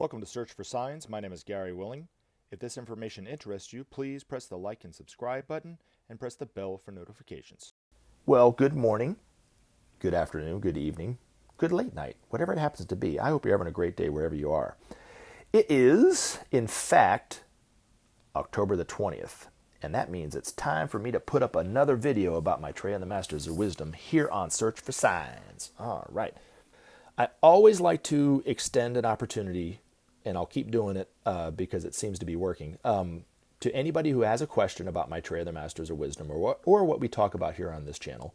Welcome to Search for Signs. My name is Gary Willing. If this information interests you, please press the like and subscribe button and press the bell for notifications. Well, good morning, good afternoon, good evening, good late night, whatever it happens to be. I hope you're having a great day wherever you are. It is, in fact, October the 20th, and that means it's time for me to put up another video about Maitreya and the Masters of Wisdom here on Search for Signs. All right. I always like to extend an opportunity, and I'll keep doing it because it seems to be working, to anybody who has a question about Maitreya, the Masters of Wisdom, or what we talk about here on this channel.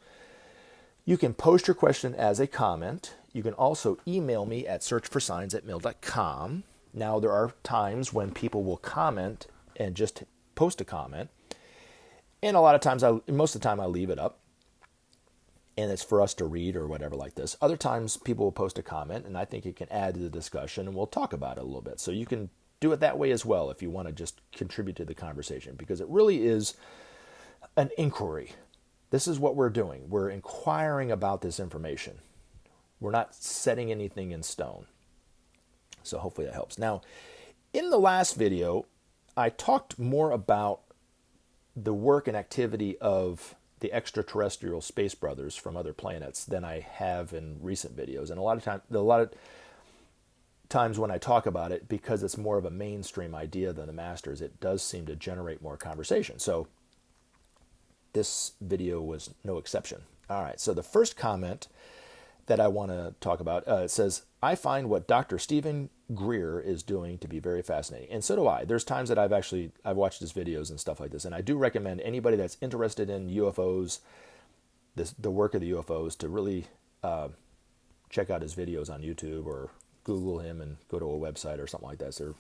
You can post your question as a comment. You can also email me at searchforsigns@mail.com. Now, there are times when people will comment and just post a comment, and a lot of times, most of the time, I leave it up, and it's for us to read or whatever like this. Other times, people will post a comment, and I think it can add to the discussion, and we'll talk about it a little bit. So you can do it that way as well if you want to just contribute to the conversation, because it really is an inquiry. This is what we're doing. We're inquiring about this information. We're not setting anything in stone. So hopefully that helps. Now, in the last video, I talked more about the work and activity of the extraterrestrial space brothers from other planets than I have in recent videos. And a lot of times when I talk about it, because it's more of a mainstream idea than the Masters, it does seem to generate more conversation. So this video was no exception. All right, so the first comment that I want to talk about, it says, I find what Dr. Stephen Greer is doing to be very fascinating. And so do I. There's times that I've watched his videos and stuff like this, and I do recommend anybody that's interested in UFOs, the work of the UFOs, to really check out his videos on YouTube or Google him and go to a website or something like that. So they're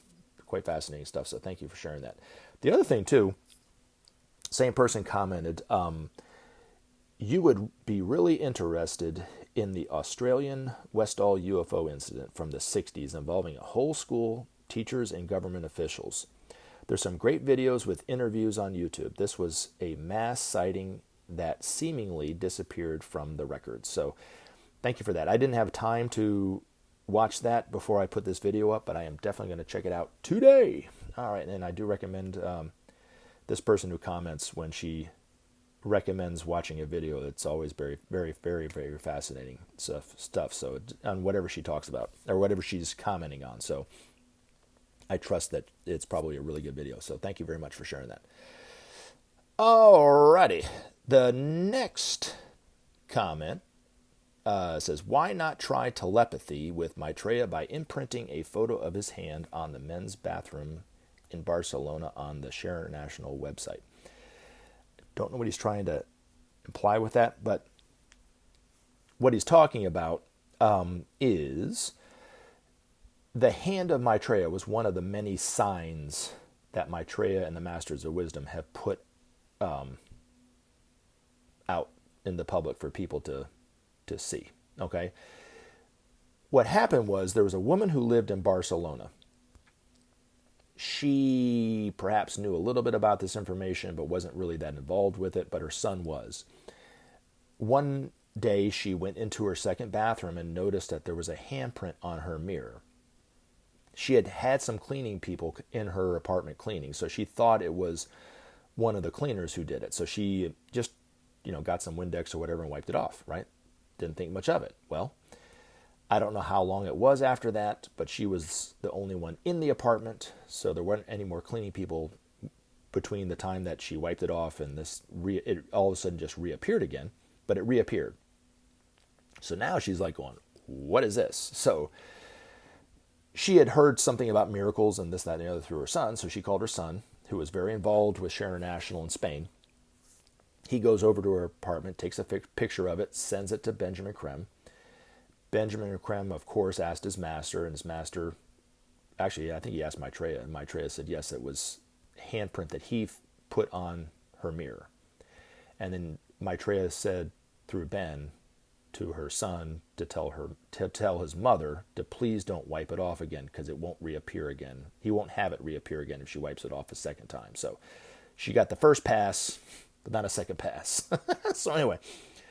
quite fascinating stuff, so thank you for sharing that. The other thing, too, same person commented, you would be really interested in the Australian Westall UFO incident from the 60s involving a whole school, teachers, and government officials. There's some great videos with interviews on YouTube. This was a mass sighting that seemingly disappeared from the records. So thank you for that. I didn't have time to watch that before I put this video up, but I am definitely going to check it out today. All right, and I do recommend this person who comments when she recommends watching a video. It's always very, very, very, very fascinating stuff. So on whatever she talks about or whatever she's commenting on. So I trust that it's probably a really good video. So thank you very much for sharing that. Alrighty. The next comment says, why not try telepathy with Maitreya by imprinting a photo of his hand on the men's bathroom in Barcelona on the Share National website? Don't know what he's trying to imply with that, but what he's talking about is the hand of Maitreya was one of the many signs that Maitreya and the Masters of Wisdom have put out in the public for people to see. Okay, what happened was there was a woman who lived in Barcelona. She perhaps knew a little bit about this information, but wasn't really that involved with it, but her son was. One day she went into her second bathroom and noticed that there was a handprint on her mirror. She had had some cleaning people in her apartment cleaning, so she thought it was one of the cleaners who did it. So she just, got some Windex or whatever and wiped it off, right? Didn't think much of it. Well, I don't know how long it was after that, but she was the only one in the apartment, so there weren't any more cleaning people between the time that she wiped it off and it all of a sudden just reappeared again, but it reappeared. So now she's like going, what is this? So she had heard something about miracles and this, that, and the other through her son, so she called her son, who was very involved with Share National in Spain. He goes over to her apartment, takes a picture of it, sends it to Benjamin Creme. Benjamin Creme, of course, asked his master, and his master, actually, I think he asked Maitreya, and Maitreya said, yes, it was a handprint that he put on her mirror. And then Maitreya said through Ben to her son to tell his mother to please don't wipe it off again because it won't reappear again. He won't have it reappear again if she wipes it off a second time. So she got the first pass, but not a second pass. So anyway,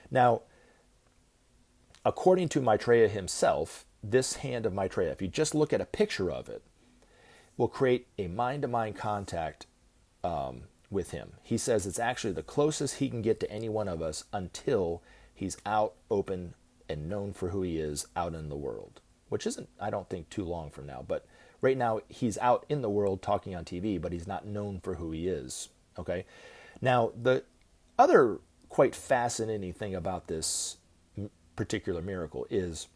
now, according to Maitreya himself, this hand of Maitreya, if you just look at a picture of it, will create a mind-to-mind contact with him. He says it's actually the closest he can get to any one of us until he's out, open, and known for who he is out in the world, which isn't, I don't think, too long from now. But right now, he's out in the world talking on TV, but he's not known for who he is, okay? Now, the other quite fascinating thing about this particular miracle is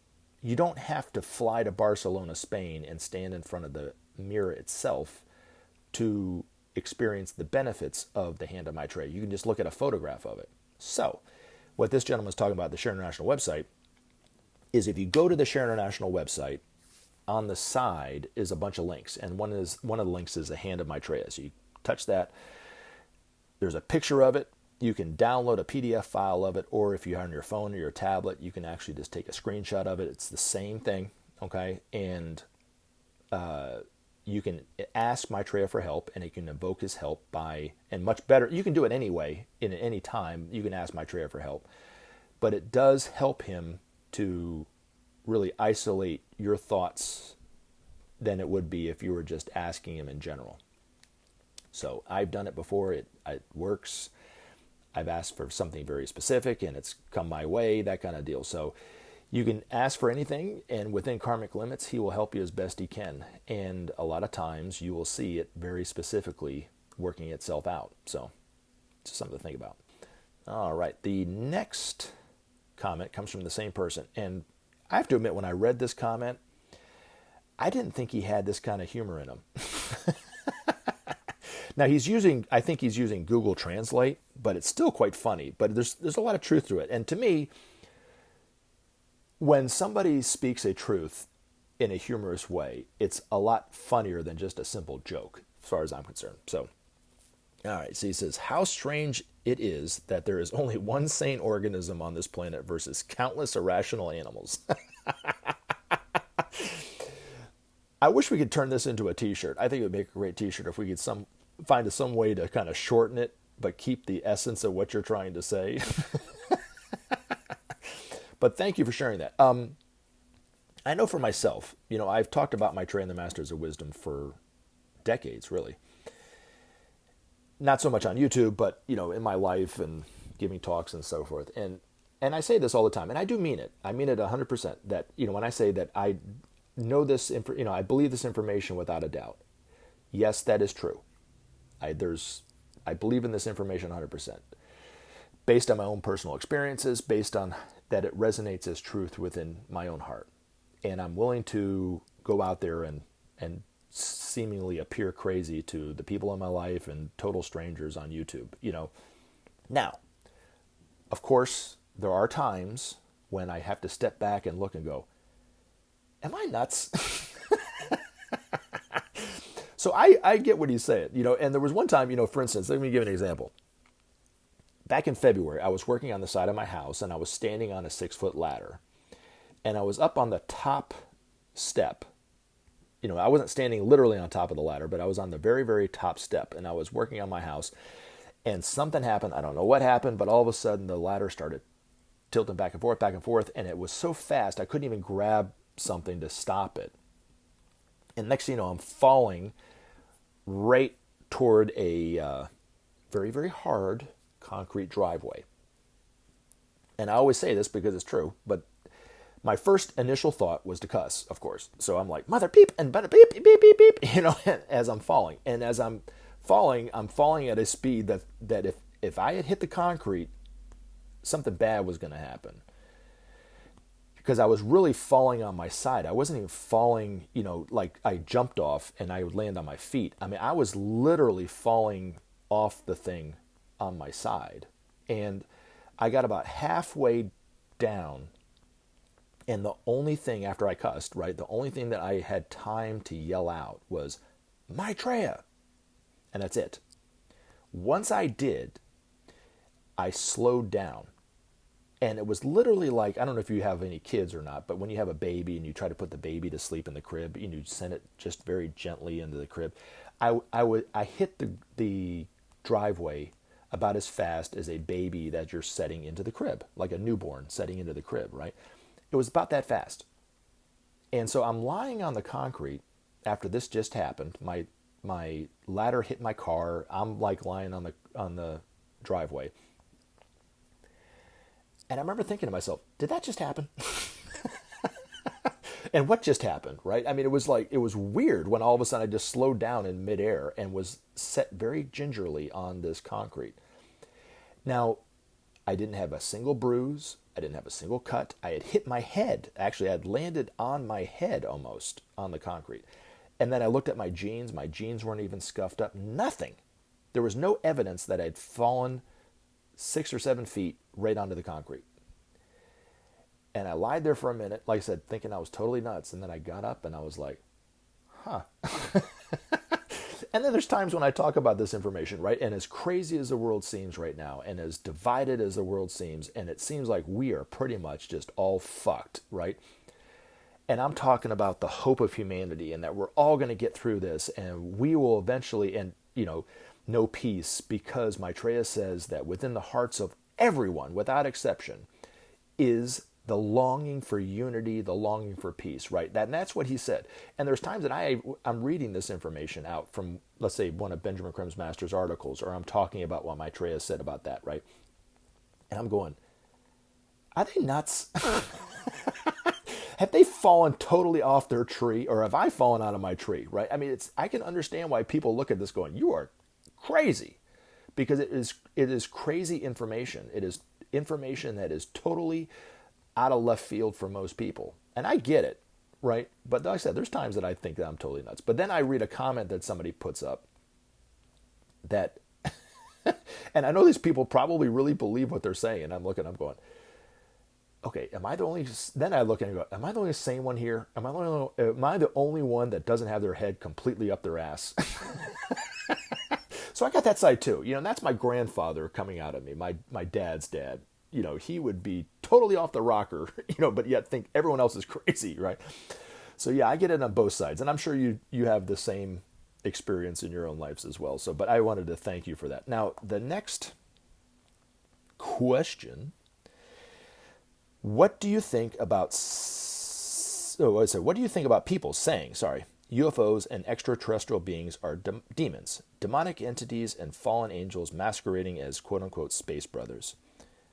you don't have to fly to Barcelona, Spain, and stand in front of the mirror itself to experience the benefits of the hand of Maitreya. You can just look at a photograph of it. So, what this gentleman's talking about, the Share International website, is if you go to the Share International website, on the side is a bunch of links, and one of the links is the hand of Maitreya. So you touch that. There's a picture of it. You can download a PDF file of it, or if you're on your phone or your tablet, you can actually just take a screenshot of it. It's the same thing, okay? And you can ask Maitreya for help, and it can invoke his help by, and much better, you can do it anyway, in any time, you can ask Maitreya for help. But it does help him to really isolate your thoughts than it would be if you were just asking him in general. So I've done it before, it works. I've asked for something very specific and it's come my way, that kind of deal. So you can ask for anything, and within karmic limits, he will help you as best he can. And a lot of times you will see it very specifically working itself out. So it's something to think about. All right, the next comment comes from the same person. And I have to admit, when I read this comment, I didn't think he had this kind of humor in him. Now I think he's using Google Translate, but it's still quite funny. But there's a lot of truth to it. And to me, when somebody speaks a truth in a humorous way, it's a lot funnier than just a simple joke, as far as I'm concerned. So, all right. So he says, how strange it is that there is only one sane organism on this planet versus countless irrational animals. I wish we could turn this into a t-shirt. I think it would make a great t-shirt if we could find some way to kind of shorten it, but keep the essence of what you're trying to say. But thank you for sharing that. I know for myself, I've talked about Maitreya and the Masters of Wisdom for decades, really. Not so much on YouTube, but, in my life and giving talks and so forth. And I say this all the time, and I do mean it. I mean it 100%, that, when I say that I know this, I believe this information without a doubt. Yes, that is true. I believe in this information 100%. Based on my own personal experiences, based on that it resonates as truth within my own heart. And I'm willing to go out there and seemingly appear crazy to the people in my life and total strangers on YouTube, Now, of course, there are times when I have to step back and look and go, am I nuts? So I get what he's saying, and there was one time, for instance, let me give an example. Back in February, I was working on the side of my house, and I was standing on a 6-foot ladder, and I was up on the top step. I wasn't standing literally on top of the ladder, but I was on the very, very top step, and I was working on my house, and something happened. I don't know what happened, but all of a sudden the ladder started tilting back and forth, and it was so fast I couldn't even grab something to stop it. And next thing you know, I'm falling right toward a very, very hard concrete driveway. And I always say this because it's true, but my first initial thought was to cuss, of course. So I'm like, mother beep, and better beep, beep, beep, beep, as I'm falling. And as I'm falling at a speed that if I had hit the concrete, something bad was going to happen. Because I was really falling on my side. I wasn't even falling, like I jumped off and I would land on my feet. I mean, I was literally falling off the thing on my side. And I got about halfway down, and the only thing, after I cussed, right, the only thing that I had time to yell out was, Maitreya! And that's it. Once I did, I slowed down. And it was literally like, I don't know if you have any kids or not, but when you have a baby and you try to put the baby to sleep in the crib, and you send it just very gently into the crib, I hit the driveway about as fast as a baby that you're setting into the crib, like a newborn setting into the crib, right? It was about that fast. And so I'm lying on the concrete after this just happened. My ladder hit my car. I'm like lying on the driveway. And I remember thinking to myself, did that just happen? And what just happened, right? I mean, it was weird when all of a sudden I just slowed down in midair and was set very gingerly on this concrete. Now, I didn't have a single bruise. I didn't have a single cut. I had hit my head. Actually, I had landed on my head almost on the concrete. And then I looked at my jeans. My jeans weren't even scuffed up. Nothing. There was no evidence that I'd fallen 6 or 7 feet right onto the concrete. And I lied there for a minute, like I said, thinking I was totally nuts. And then I got up and I was like, huh. And then there's times when I talk about this information, right? And as crazy as the world seems right now, and as divided as the world seems, and it seems like we are pretty much just all fucked, right? And I'm talking about the hope of humanity and that we're all going to get through this and we will eventually, and know peace, because Maitreya says that within the hearts of everyone, without exception, is the longing for unity, the longing for peace, right? And that's what he said. And there's times that I'm reading this information out from, let's say, one of Benjamin Creme's Master's articles, or I'm talking about what Maitreya said about that, right? And I'm going, are they nuts? Have they fallen totally off their tree, or have I fallen out of my tree, right? I mean, I can understand why people look at this going, you are crazy, because it is crazy information. It is information that is totally out of left field for most people. And I get it, right? But like I said, there's times that I think that I'm totally nuts. But then I read a comment that somebody puts up that, and I know these people probably really believe what they're saying. I'm going, okay, am I the only, then I look and go, am I the only sane one here? Am I the only one that doesn't have their head completely up their ass? So I got that side too. And that's my grandfather coming out of me, my dad's dad. He would be totally off the rocker, but yet think everyone else is crazy, right? So yeah, I get it on both sides. And I'm sure you have the same experience in your own lives as well. So, but I wanted to thank you for that. Now, the next question, what do you think about people saying, UFOs and extraterrestrial beings are demons, demonic entities, and fallen angels masquerading as quote-unquote space brothers?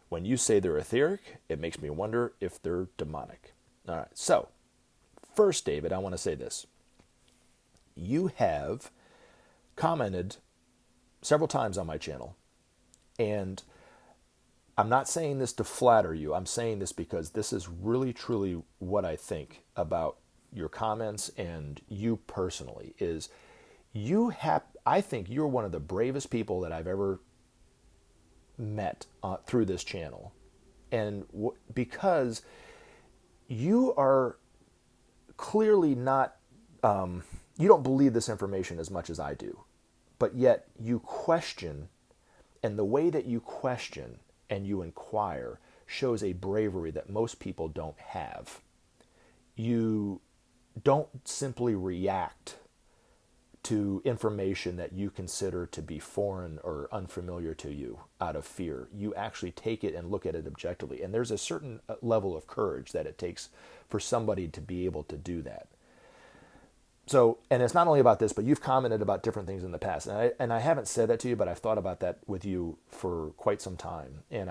When you say they're etheric, it makes me wonder if they're demonic. All right, so first, David, I want to say this. You have commented several times on my channel, and I'm not saying this to flatter you. I'm saying this because this is really, truly what I think about your comments and you personally. I think you're one of the bravest people that I've ever met through this channel. And because you are clearly not, you don't believe this information as much as I do, but yet you question, and the way that you question and you inquire shows a bravery that most people don't have. You don't simply react to information that you consider to be foreign or unfamiliar to you out of fear. You actually take it and look at it objectively. And there's a certain level of courage that it takes for somebody to be able to do that. So, and it's not only about this, but you've commented about different things in the past. And I haven't said that to you, but I've thought about that with you for quite some time. And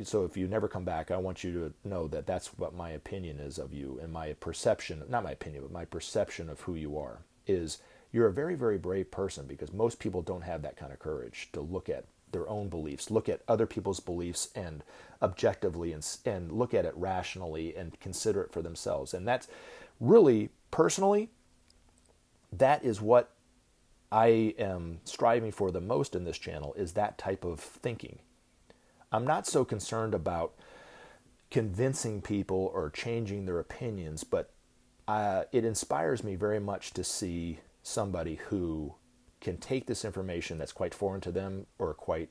so if you never come back, I want you to know that that's what my opinion is of you, and my perception, not my opinion, but my perception of who you are is you're a very, very brave person, because most people don't have that kind of courage to look at their own beliefs, look at other people's beliefs and objectively and look at it rationally and consider it for themselves. And that's really, personally, that is what I am striving for the most in this channel, is that type of thinking. I'm not so concerned about convincing people or changing their opinions, but it inspires me very much to see somebody who can take this information that's quite foreign to them or quite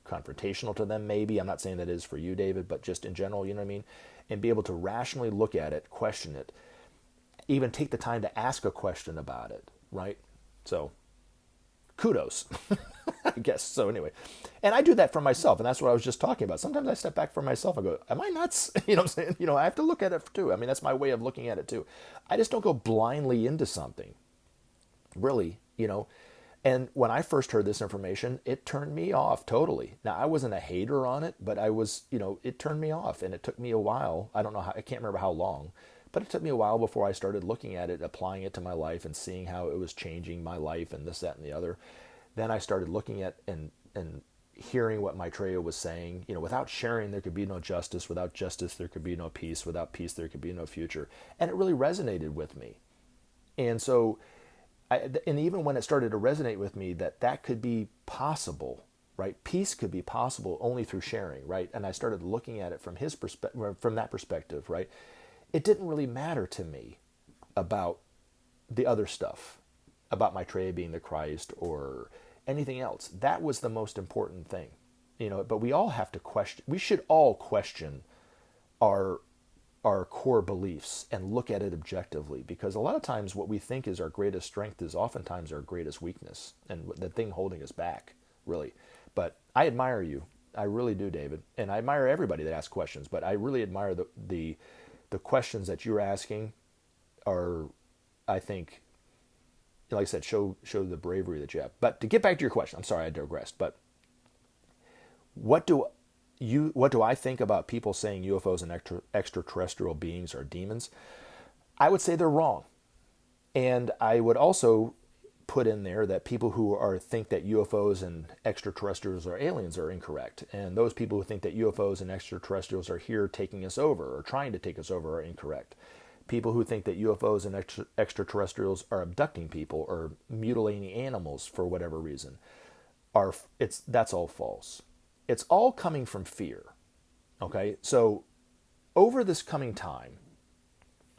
confrontational to them, maybe. I'm not saying that is for you, David, but just in general, you know what I mean? And be able to rationally look at it, question it, even take the time to ask a question about it, right? So, kudos, I guess. So anyway, and I do that for myself, and that's what I was just talking about. Sometimes I step back for myself and go, am I nuts? You know what I'm saying? You know, I have to look at it too. I mean, that's my way of looking at it too. I just don't go blindly into something, really, you know. And when I first heard this information, it turned me off totally. Now, I wasn't a hater on it, but I was, you know, it turned me off, and it took me a while. I don't know how, I can't remember how long, but it took me a while before I started looking at it, applying it to my life and seeing how it was changing my life and this, that, and the other. Then I started looking at and hearing what Maitreya was saying. You know, without sharing, there could be no justice. Without justice, there could be no peace. Without peace, there could be no future. And it really resonated with me. And so, and even when it started to resonate with me that could be possible, right? Peace could be possible only through sharing, right? And I started looking at it from his perspective, from that perspective, right? It didn't really matter to me about the other stuff, about Maitreya being the Christ or anything else. That was the most important thing, you know. But we all have to question. We should all question our core beliefs and look at it objectively, because a lot of times what we think is our greatest strength is oftentimes our greatest weakness and the thing holding us back, really. But I admire you. I really do, David. And I admire everybody that asks questions, but I really admire the questions that you're asking are, I think, like I said, show the bravery that you have. But to get back to your question, I'm sorry I digressed, but what do I think about people saying UFOs and extraterrestrial beings are demons? I would say they're wrong. And I would also put in there that people who think that UFOs and extraterrestrials are aliens are incorrect. And those people who think that UFOs and extraterrestrials are here taking us over or trying to take us over are incorrect. People who think that UFOs and extraterrestrials are abducting people or mutilating animals for whatever reason, that's all false. It's all coming from fear. Okay? So over this coming time,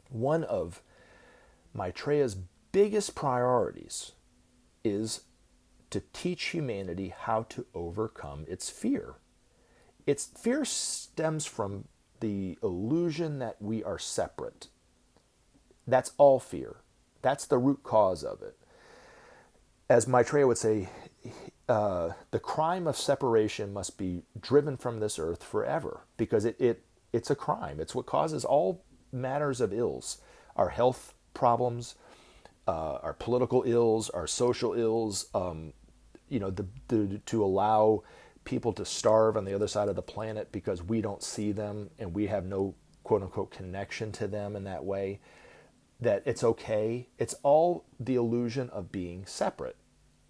one of Maitreya's biggest priorities is to teach humanity how to overcome its fear. Its fear stems from the illusion that we are separate. That's all fear. That's the root cause of it. As Maitreya would say, the crime of separation must be driven from this earth forever, because it's a crime. It's what causes all matters of ills, our health problems, our political ills, our social ills, you know, to allow people to starve on the other side of the planet because we don't see them and we have no quote unquote connection to them in that way. That it's okay. It's all the illusion of being separate.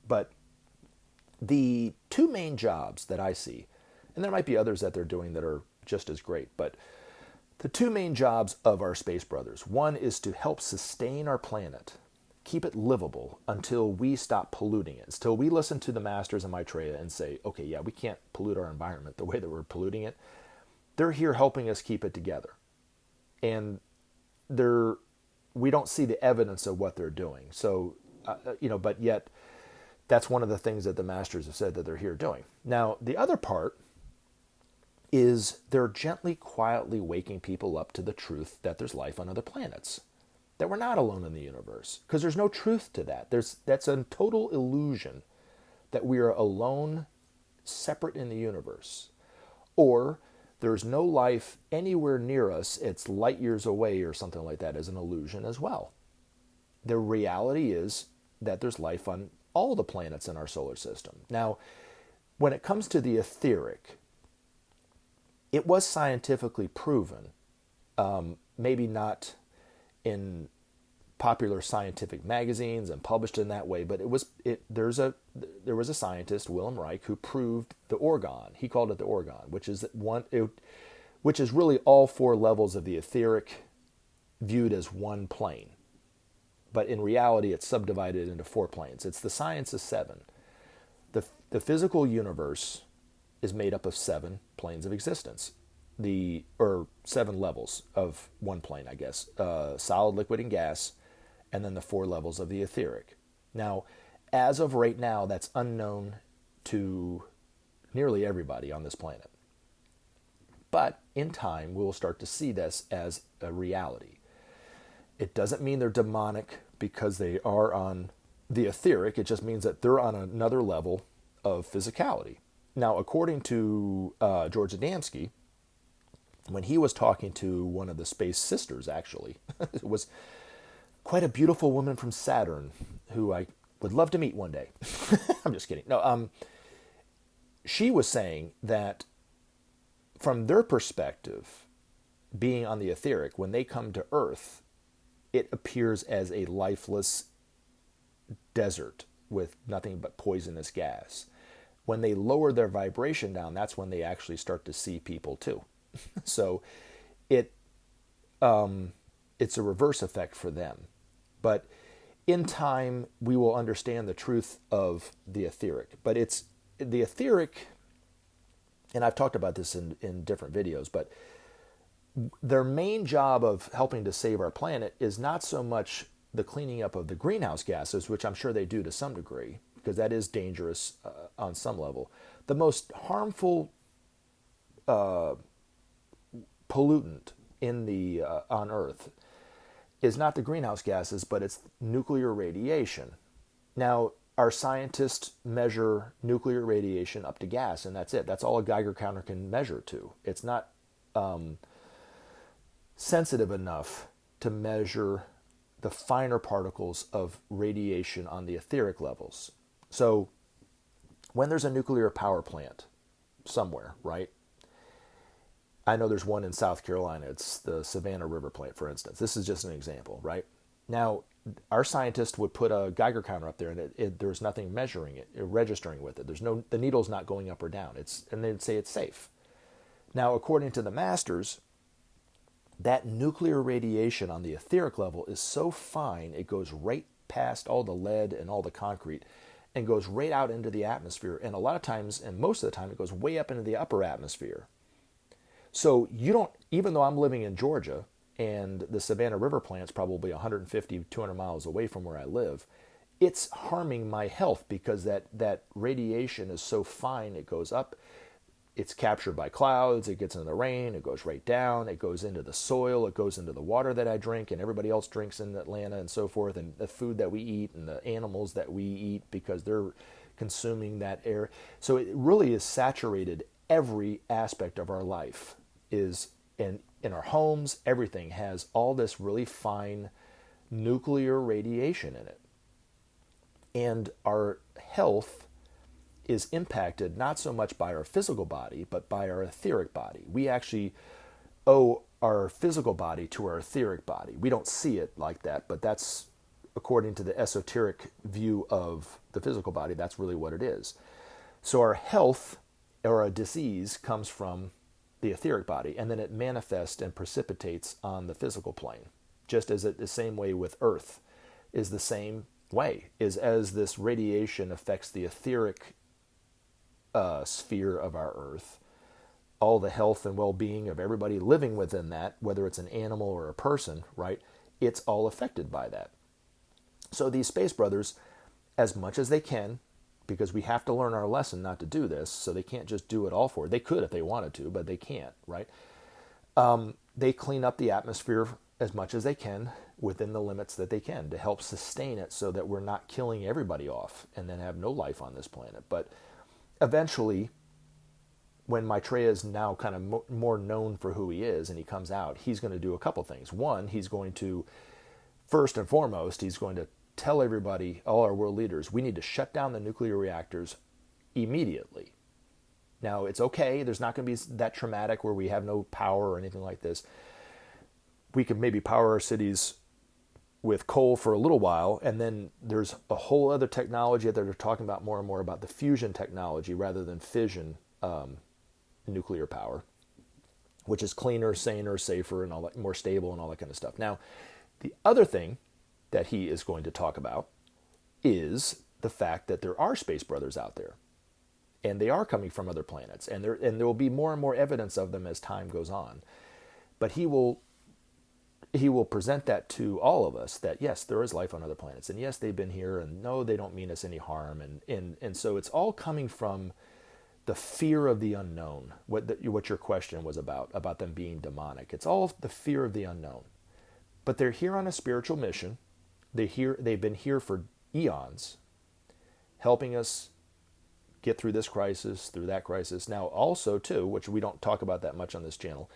But the two main jobs that I see, and there might be others that they're doing that are just as great, but the two main jobs of our space brothers, one is to help sustain our planet, keep it livable until we stop polluting it, until we listen to the masters of Maitreya and say, okay, yeah, we can't pollute our environment the way that we're polluting it. They're here helping us keep it together. And we don't see the evidence of what they're doing. So, you know, but yet that's one of the things that the masters have said that they're here doing. Now, the other part is they're gently, quietly waking people up to the truth that there's life on other planets, that we're not alone in the universe, because there's no truth to that. That's a total illusion that we are alone, separate in the universe, or there's no life anywhere near us, it's light years away or something like that, is an illusion as well. The reality is that there's life on all the planets in our solar system. Now, when it comes to the etheric, it was scientifically proven, maybe not in popular scientific magazines and published in that way, but there was a scientist, Wilhelm Reich, who proved the orgon. He called it the orgon, which is really all four levels of the etheric viewed as one plane. But in reality, it's subdivided into 4 planes. It's the science of 7. The physical universe is made up of 7 planes of existence, or 7 levels of one plane, I guess. Solid, liquid, and gas, and then the 4 levels of the etheric. Now, as of right now, that's unknown to nearly everybody on this planet. But in time, we'll start to see this as a reality. It doesn't mean they're demonic because they are on the etheric, it just means that they're on another level of physicality. Now, according to George Adamski, when he was talking to one of the space sisters, actually, it was quite a beautiful woman from Saturn who I would love to meet one day. I'm just kidding. No, she was saying that from their perspective, being on the etheric, when they come to Earth, it appears as a lifeless desert with nothing but poisonous gas. When they lower their vibration down, that's when they actually start to see people too. So it's a reverse effect for them. But in time, we will understand the truth of the etheric. But it's the etheric, and I've talked about this in different videos, but their main job of helping to save our planet is not so much the cleaning up of the greenhouse gases, which I'm sure they do to some degree, because that is dangerous on some level. The most harmful pollutant in the on Earth is not the greenhouse gases, but it's nuclear radiation. Now, our scientists measure nuclear radiation up to gas, and that's it. That's all a Geiger counter can measure to. It's not sensitive enough to measure the finer particles of radiation on the etheric levels. So when there's a nuclear power plant somewhere, right? I know there's one in South Carolina. It's the Savannah River plant, for instance. This is just an example, right? Now, our scientists would put a Geiger counter up there, and there's nothing measuring it, registering with it. The needle's not going up or down. And they'd say it's safe. Now, according to the masters, that nuclear radiation on the etheric level is so fine, it goes right past all the lead and all the concrete and goes right out into the atmosphere. And a lot of times, and most of the time, it goes way up into the upper atmosphere. So you don't, even though I'm living in Georgia and the Savannah River plant's probably 150, 200 miles away from where I live, it's harming my health because that radiation is so fine, it goes up. It's captured by clouds, it gets into the rain, it goes right down, it goes into the soil, it goes into the water that I drink and everybody else drinks in Atlanta and so forth, and the food that we eat and the animals that we eat because they're consuming that air. So it really is saturated. Every aspect of our life is in our homes, everything has all this really fine nuclear radiation in it. And our health is impacted not so much by our physical body, but by our etheric body. We actually owe our physical body to our etheric body. We don't see it like that, but that's, according to the esoteric view of the physical body, that's really what it is. So our health or a disease comes from the etheric body, and then it manifests and precipitates on the physical plane. Just as the same way with Earth is the same way, is as this radiation affects the etheric sphere of our Earth, all the health and well-being of everybody living within that, whether it's an animal or a person, right? It's all affected by that. So these space brothers, as much as they can, because we have to learn our lesson not to do this, so they can't just do it all for it. They could if they wanted to, but they can't, right? They clean up the atmosphere as much as they can within the limits that they can to help sustain it so that we're not killing everybody off and then have no life on this planet. But eventually, when Maitreya is now kind of more known for who he is and he comes out, he's going to do a couple things. One, he's going to, first and foremost, he's going to tell everybody, all our world leaders, we need to shut down the nuclear reactors immediately. Now, it's okay. There's not going to be that traumatic where we have no power or anything like this. We could maybe power our cities with coal for a little while, and then there's a whole other technology that they're talking about more and more about the fusion technology rather than fission nuclear power, which is cleaner, saner, safer, and all that, more stable and all that kind of stuff. Now, the other thing that he is going to talk about is the fact that there are space brothers out there, and they are coming from other planets, and there will be more and more evidence of them as time goes on. But he will present that to all of us, that yes, there is life on other planets, and yes, they've been here, and no, they don't mean us any harm, and so it's all coming from the fear of the unknown. What your question was about them being demonic. It's all the fear of the unknown. But they're here on a spiritual mission. They've been here for eons, helping us get through this crisis, through that crisis. Now, also, too, which we don't talk about that much on this channel,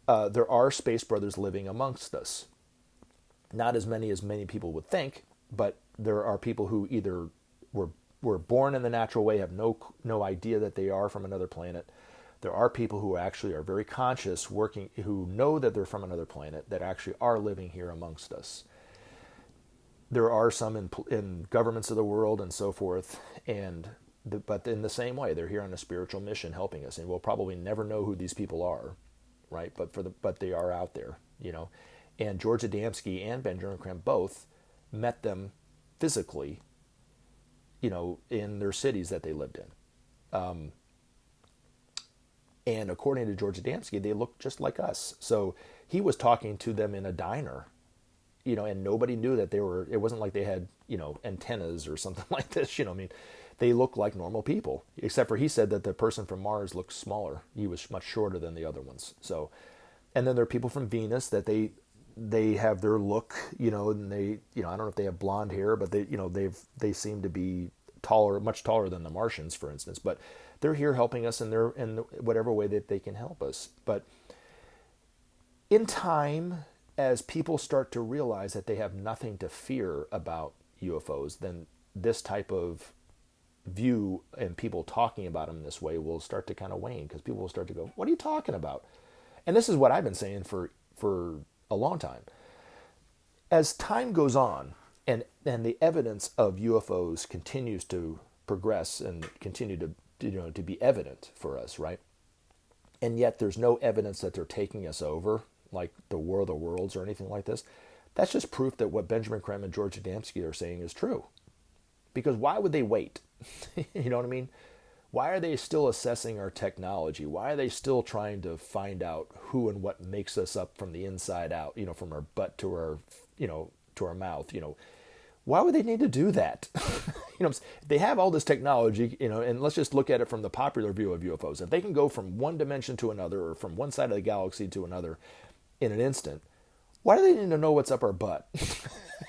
there are space brothers living amongst us. Not as many people would think, but there are people who either were born in the natural way, have no idea that they are from another planet. There are people who actually are very conscious, working, who know that they're from another planet, that actually are living here amongst us. There are some in governments of the world and so forth, but in the same way, they're here on a spiritual mission helping us, and we'll probably never know who these people are, right? But they are out there, And George Adamski and Benjamin Creme both met them physically, in their cities that they lived in. And according to George Adamski, they looked just like us. So he was talking to them in a diner, and nobody knew that it wasn't like they had, antennas or something like this, they looked like normal people, except for he said that the person from Mars looked smaller. He was much shorter than the other ones. So, and then there are people from Venus that they have their look, and they, I don't know if they have blonde hair, but they seem to be taller, much taller than the Martians, for instance, but they're here helping us in whatever way that they can help us. But in time, as people start to realize that they have nothing to fear about UFOs, then this type of view and people talking about them this way will start to kind of wane, because people will start to go, what are you talking about? And this is what I've been saying for a long time. As time goes on and the evidence of UFOs continues to progress and continue to be evident for us, right? And yet there's no evidence that they're taking us over, like the War of the Worlds or anything like this. That's just proof that what Benjamin Creme and George Adamski are saying is true. Because why would they wait? You know what I mean? Why are they still assessing our technology? Why are they still trying to find out who and what makes us up from the inside out, from our butt to our, to our mouth, Why would they need to do that? They have all this technology, and let's just look at it from the popular view of UFOs. If they can go from one dimension to another, or from one side of the galaxy to another in an instant, why do they need to know what's up our butt?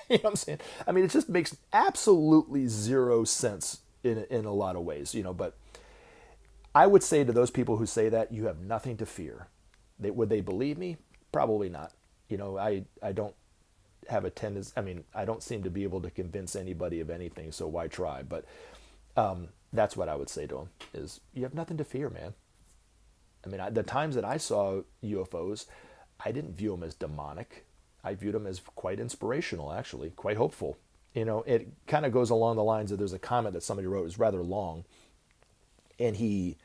You know what I'm saying? I mean, it just makes absolutely zero sense in a lot of ways, but I would say to those people who say that, you have nothing to fear. Would they believe me? Probably not. I don't have a tendency, I don't seem to be able to convince anybody of anything, so why try? But that's what I would say to them, is you have nothing to fear, man. The times that I saw UFOs, I didn't view them as demonic. I viewed them as quite inspirational, actually, quite hopeful. It kind of goes along the lines of, there's a comment that somebody wrote, it was rather long, and he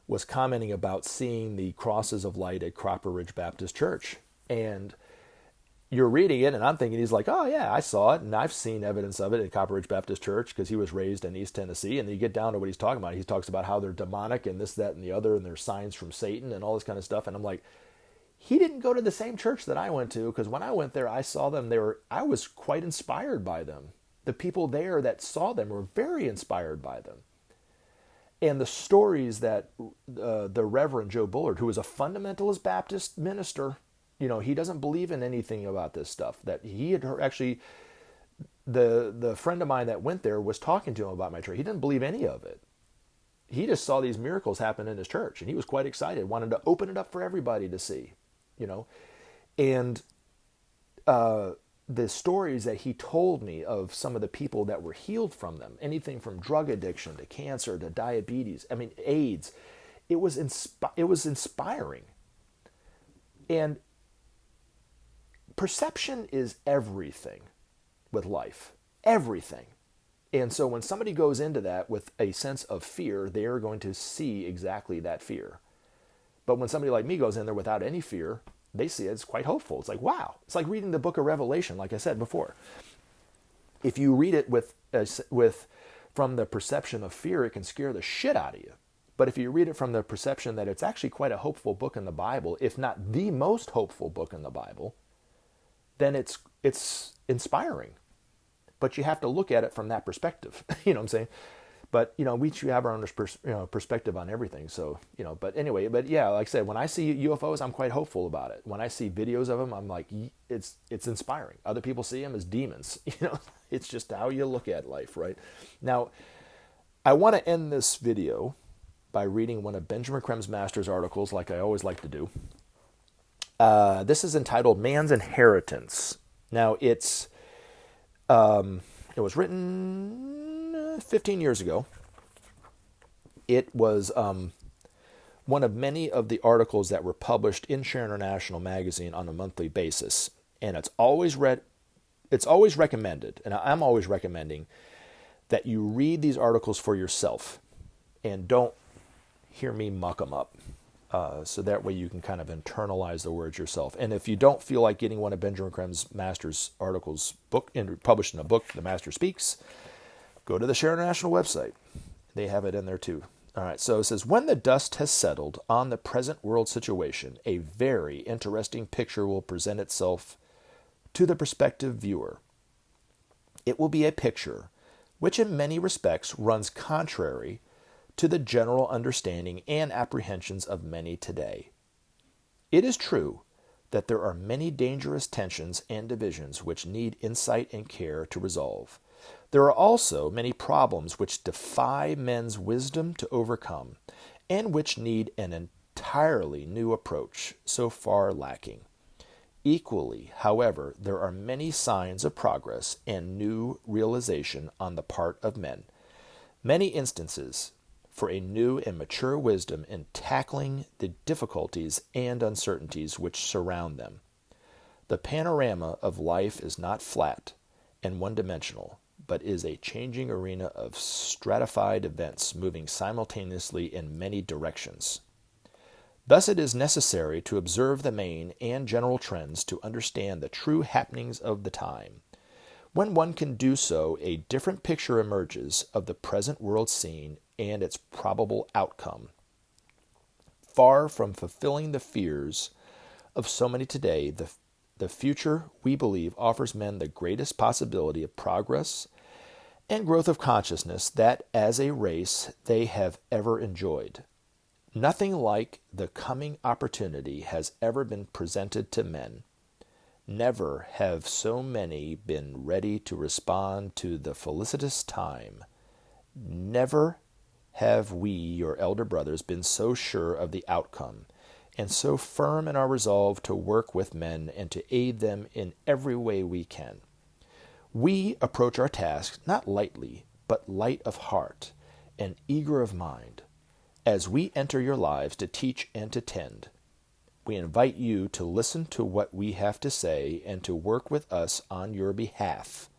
was commenting about seeing the crosses of light at Copper Ridge Baptist Church. And you're reading it, and I'm thinking, he's like, oh yeah, I saw it, and I've seen evidence of it at Copper Ridge Baptist Church, because he was raised in East Tennessee. And you get down to what he's talking about. He talks about how they're demonic and this, that, and the other, and they're signs from Satan and all this kind of stuff. And I'm like, he didn't go to the same church that I went to, because when I went there, I saw them. I was quite inspired by them. The people there that saw them were very inspired by them. And the stories that the Reverend Joe Bullard, who was a fundamentalist Baptist minister, he doesn't believe in anything about this stuff. That he had heard, actually, the friend of mine that went there was talking to him about Maitreya. He didn't believe any of it. He just saw these miracles happen in his church, and he was quite excited, wanted to open it up for everybody to see, And the stories that he told me of some of the people that were healed from them, anything from drug addiction to cancer to diabetes, AIDS, it was inspiring. And perception is everything with life, everything. And so when somebody goes into that with a sense of fear, they are going to see exactly that fear. But when somebody like me goes in there without any fear, they see it as quite hopeful. It's like, wow. It's like reading the book of Revelation, like I said before. If you read it from the perception of fear, it can scare the shit out of you. But if you read it from the perception that it's actually quite a hopeful book in the Bible, if not the most hopeful book in the Bible, then it's inspiring. But you have to look at it from that perspective. You know what I'm saying? But, we each have our own perspective on everything. So, but anyway, but yeah, like I said, when I see UFOs, I'm quite hopeful about it. When I see videos of them, I'm like, it's inspiring. Other people see them as demons. It's just how you look at life, right? Now, I want to end this video by reading one of Benjamin Creme's Master's articles, like I always like to do. This is entitled Man's Inheritance. Now, it was written 15 years ago. It was one of many of the articles that were published in Share International magazine on a monthly basis, and it's always recommended, and I'm always recommending that you read these articles for yourself and don't hear me muck them up. So that way you can kind of internalize the words yourself. And if you don't feel like getting one of Benjamin Creme's Master's articles published in a book, The Master Speaks, go to the Share International website. They have it in there too. All right, so it says, when the dust has settled on the present world situation, a very interesting picture will present itself to the prospective viewer. It will be a picture which in many respects runs contrary to the general understanding and apprehensions of many today. It is true that there are many dangerous tensions and divisions which need insight and care to resolve. There are also many problems which defy men's wisdom to overcome, and which need an entirely new approach, so far lacking. Equally, however, there are many signs of progress and new realization on the part of men. Many instances for a new and mature wisdom in tackling the difficulties and uncertainties which surround them. The panorama of life is not flat and one-dimensional, but is a changing arena of stratified events moving simultaneously in many directions. Thus it is necessary to observe the main and general trends to understand the true happenings of the time. When one can do so, a different picture emerges of the present world scene and its probable outcome. Far from fulfilling the fears of so many today, the future, we believe, offers men the greatest possibility of progress and growth of consciousness that, as a race, they have ever enjoyed. Nothing like the coming opportunity has ever been presented to men. Never have so many been ready to respond to the felicitous time. Never have we, your elder brothers, been so sure of the outcome, and so firm in our resolve to work with men and to aid them in every way we can. We approach our task not lightly, but light of heart and eager of mind. As we enter your lives to teach and to tend, we invite you to listen to what we have to say and to work with us on your behalf.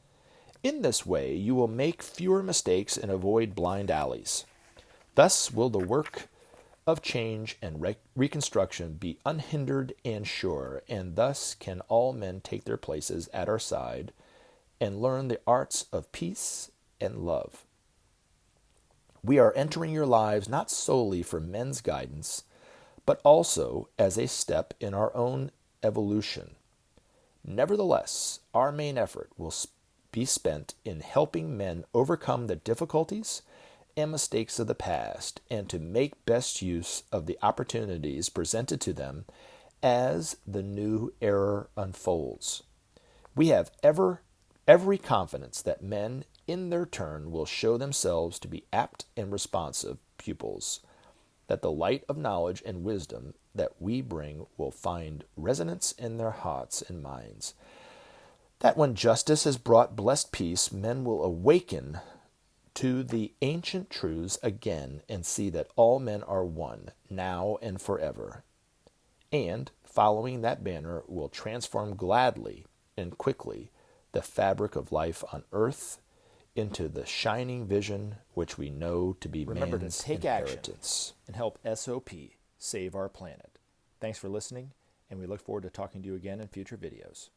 In this way, you will make fewer mistakes and avoid blind alleys. Thus will the work of change and reconstruction be unhindered and sure, and thus can all men take their places at our side and learn the arts of peace and love. We are entering your lives not solely for men's guidance, but also as a step in our own evolution. Nevertheless, our main effort will be spent in helping men overcome the difficulties and mistakes of the past and to make best use of the opportunities presented to them as the new era unfolds. We have every confidence that men in their turn will show themselves to be apt and responsive pupils, that the light of knowledge and wisdom that we bring will find resonance in their hearts and minds, that when justice has brought blessed peace, men will awaken to the ancient truths again and see that all men are one, now and forever, and, following that banner, will transform gladly and quickly the fabric of life on earth into the shining vision which we know to be Remember man's to take inheritance. action and help SOP save our planet. Thanks for listening, and we look forward to talking to you again in future videos.